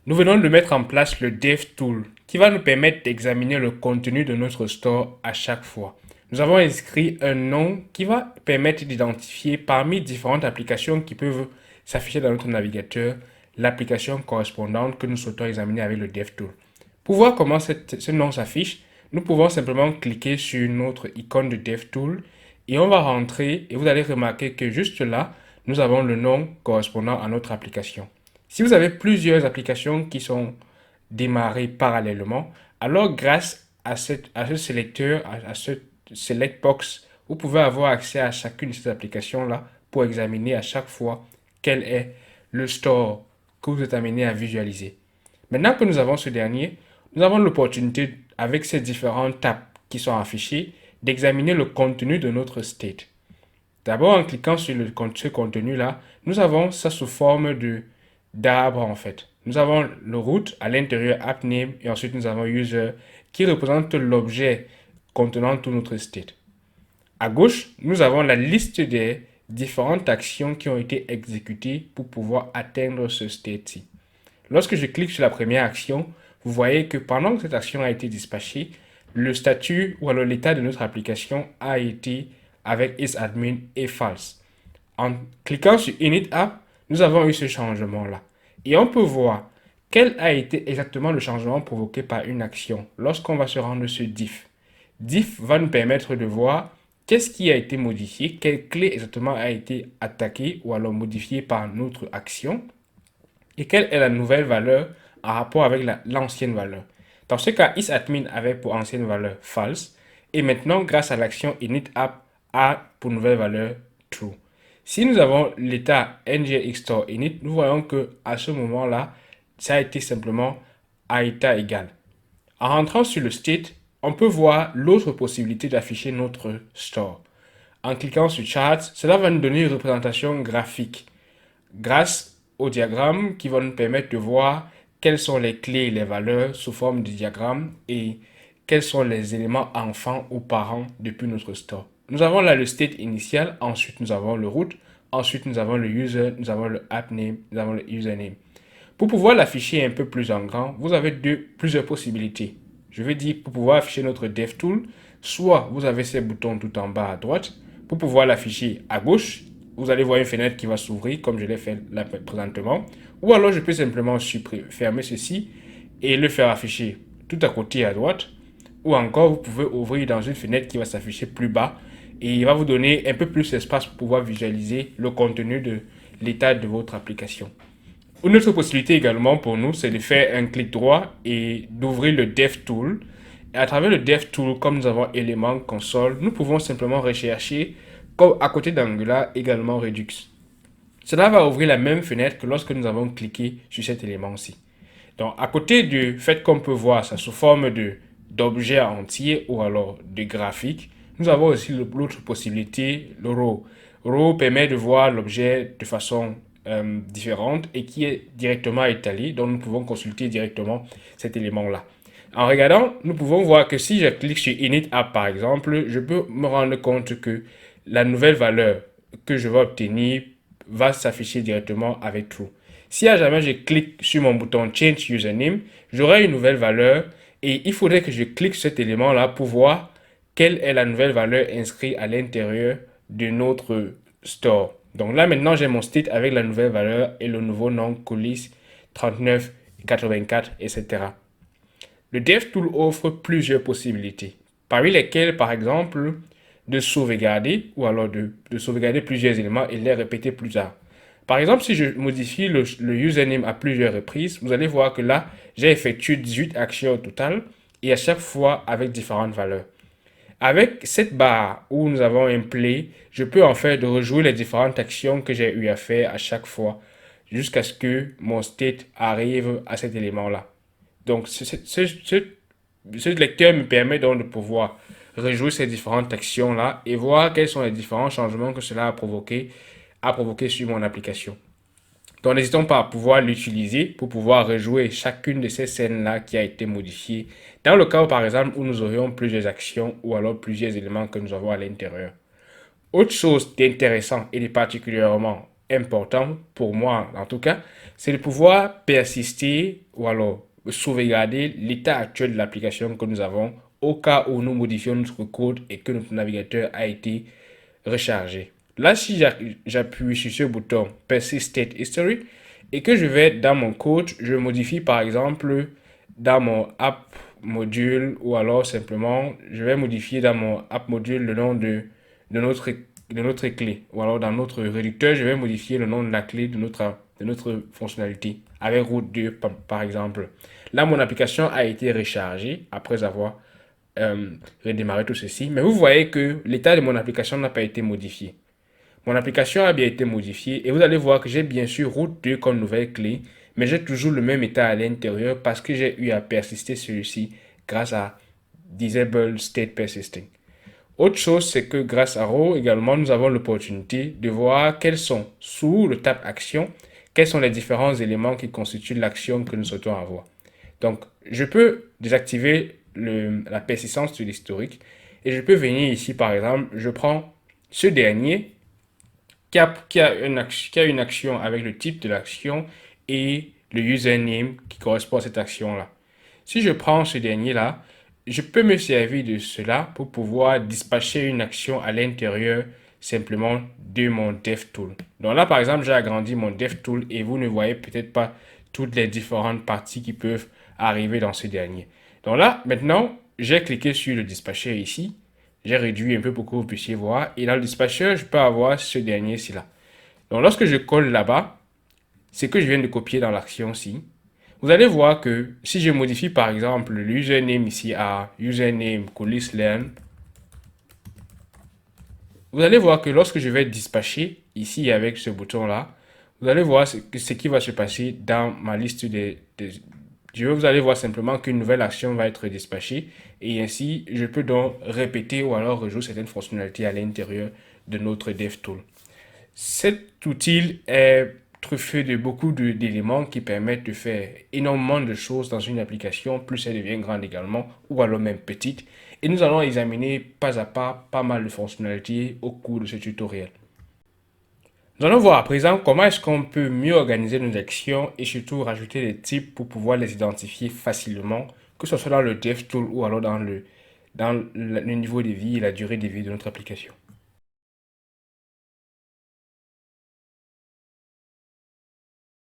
Nous venons de mettre en place le DevTool qui va nous permettre d'examiner le contenu de notre store à chaque fois. Nous avons inscrit un nom qui va permettre d'identifier parmi différentes applications qui peuvent s'afficher dans notre navigateur l'application correspondante que nous souhaitons examiner avec le DevTool. Pour voir comment ce nom s'affiche, nous pouvons simplement cliquer sur notre icône de DevTool et on va rentrer et vous allez remarquer que juste là, nous avons le nom correspondant à notre application. Si vous avez plusieurs applications qui sont démarrées parallèlement, alors grâce à ce sélecteur, à ce select box, vous pouvez avoir accès à chacune de ces applications-là pour examiner à chaque fois quel est le store que vous êtes amené à visualiser. Maintenant que nous avons ce dernier, nous avons l'opportunité, avec ces différentes tabs qui sont affichées, d'examiner le contenu de notre state. D'abord, en cliquant sur ce contenu-là, nous avons ça sous forme d'arbre en fait. Nous avons le root à l'intérieur app name et ensuite nous avons user qui représente l'objet contenant tout notre state. À gauche, nous avons la liste des différentes actions qui ont été exécutées pour pouvoir atteindre ce state-ci. Lorsque je clique sur la première action, vous voyez que pendant que cette action a été dispatchée, le statut ou alors l'état de notre application a été avec isAdmin et false. En cliquant sur Init App, nous avons eu ce changement-là. Et on peut voir quel a été exactement le changement provoqué par une action lorsqu'on va se rendre sur diff. Diff va nous permettre de voir qu'est-ce qui a été modifié, quelle clé exactement a été attaquée ou alors modifiée par notre action et quelle est la nouvelle valeur en rapport avec l'ancienne valeur. Dans ce cas, isAdmin avait pour ancienne valeur false et maintenant, grâce à l'action initApp, a pour nouvelle valeur true. Si nous avons l'état ngxstore init, nous voyons que à ce moment-là, ça a été simplement à état égal. En rentrant sur le state, on peut voir l'autre possibilité d'afficher notre store. En cliquant sur Charts, cela va nous donner une représentation graphique grâce au diagramme qui va nous permettre de voir quelles sont les clés et les valeurs sous forme de diagramme et quels sont les éléments enfants ou parents depuis notre store. Nous avons là le state initial, ensuite nous avons le root, ensuite nous avons le user, nous avons le app name, nous avons le username. Pour pouvoir l'afficher un peu plus en grand, vous avez plusieurs possibilités. Je veux dire, pour pouvoir afficher notre DevTool, soit vous avez ces boutons tout en bas à droite. Pour pouvoir l'afficher à gauche, vous allez voir une fenêtre qui va s'ouvrir, comme je l'ai fait là présentement. Ou alors, je peux simplement fermer ceci et le faire afficher tout à côté à droite. Ou encore, vous pouvez ouvrir dans une fenêtre qui va s'afficher plus bas et il va vous donner un peu plus d'espace pour pouvoir visualiser le contenu de l'état de votre application. Une autre possibilité également pour nous, c'est de faire un clic droit et d'ouvrir le DevTool. Et à travers le DevTool, comme nous avons élément console, nous pouvons simplement rechercher, comme à côté d'Angular, également Redux. Cela va ouvrir la même fenêtre que lorsque nous avons cliqué sur cet élément-ci. Donc, à côté du fait qu'on peut voir ça sous forme d'objets entiers ou alors de graphiques, nous avons aussi l'autre possibilité, le row. Row permet de voir l'objet de façon différente et qui est directement étalé, donc nous pouvons consulter directement cet élément-là. En regardant, nous pouvons voir que si je clique sur Init App par exemple, je peux me rendre compte que la nouvelle valeur que je vais obtenir va s'afficher directement avec True. Si à jamais je clique sur mon bouton Change Username, j'aurai une nouvelle valeur et il faudrait que je clique sur cet élément-là pour voir quelle est la nouvelle valeur inscrite à l'intérieur de notre store. Donc là maintenant j'ai mon state avec la nouvelle valeur et le nouveau nom colis 39, 84, etc. Le DevTool offre plusieurs possibilités, parmi lesquelles par exemple de sauvegarder ou alors de sauvegarder plusieurs éléments et les répéter plus tard. Par exemple, si je modifie le username à plusieurs reprises, vous allez voir que là, j'ai effectué 18 actions au total et à chaque fois avec différentes valeurs. Avec cette barre où nous avons un play, je peux en fait de rejouer les différentes actions que j'ai eu à faire à chaque fois jusqu'à ce que mon state arrive à cet élément-là. Donc, ce lecteur me permet donc de pouvoir rejouer ces différentes actions-là et voir quels sont les différents changements que cela a provoqué sur mon application. Donc, n'hésitons pas à pouvoir l'utiliser pour pouvoir rejouer chacune de ces scènes-là qui a été modifiée. Dans le cas où, par exemple, où nous aurions plusieurs actions ou alors plusieurs éléments que nous avons à l'intérieur. Autre chose d'intéressant et de particulièrement important pour moi en tout cas, c'est de pouvoir persister ou alors sauvegarder l'état actuel de l'application que nous avons au cas où nous modifions notre code et que notre navigateur a été rechargé. Là, si j'appuie sur ce bouton Persist State History et que je vais dans mon code, je modifie par exemple dans mon app module ou alors simplement je vais modifier dans mon app module le nom de notre clé ou alors dans notre réducteur, je vais modifier le nom de la clé de notre fonctionnalité avec route 2 par exemple. Là, mon application a été rechargée après avoir redémarré tout ceci. Mais vous voyez que l'état de mon application n'a pas été modifié. Mon application a bien été modifiée et vous allez voir que j'ai bien sûr route 2 comme nouvelle clé, mais j'ai toujours le même état à l'intérieur parce que j'ai eu à persister celui-ci grâce à Disable State Persisting. Autre chose, c'est que grâce à Row également, nous avons l'opportunité de voir quels sont, sous le tab Action, quels sont les différents éléments qui constituent l'action que nous souhaitons avoir. Donc, je peux désactiver la persistance de l'historique et je peux venir ici, par exemple, je prends ce dernier qui a une action avec le type de l'action et le username qui correspond à cette action-là. Si je prends ce dernier-là, je peux me servir de cela pour pouvoir dispatcher une action à l'intérieur simplement de mon DevTool. Donc là, par exemple, j'ai agrandi mon DevTool et vous ne voyez peut-être pas toutes les différentes parties qui peuvent arriver dans ce dernier. Donc là, maintenant, j'ai cliqué sur le dispatcher ici. J'ai réduit un peu pour que vous puissiez voir. Et dans le dispatcher, je peux avoir ce dernier-ci là. Donc lorsque je colle là-bas, c'est que je viens de copier dans l'action-ci. Vous allez voir que si je modifie par exemple l'username ici à username colislearn, vous allez voir que lorsque je vais dispatcher ici avec ce bouton-là, vous allez voir ce qui va se passer dans ma liste vous allez voir simplement qu'une nouvelle action va être dispatchée et ainsi je peux donc répéter ou alors rejouer certaines fonctionnalités à l'intérieur de notre DevTool. Cet outil est truffé de beaucoup d'éléments qui permettent de faire énormément de choses dans une application, plus elle devient grande également, ou alors même petite. Et nous allons examiner pas à pas mal de fonctionnalités au cours de ce tutoriel. Nous allons voir à présent comment est-ce qu'on peut mieux organiser nos actions et surtout rajouter des types pour pouvoir les identifier facilement, que ce soit dans le DevTool ou alors dans le niveau de vie et la durée de vie de notre application.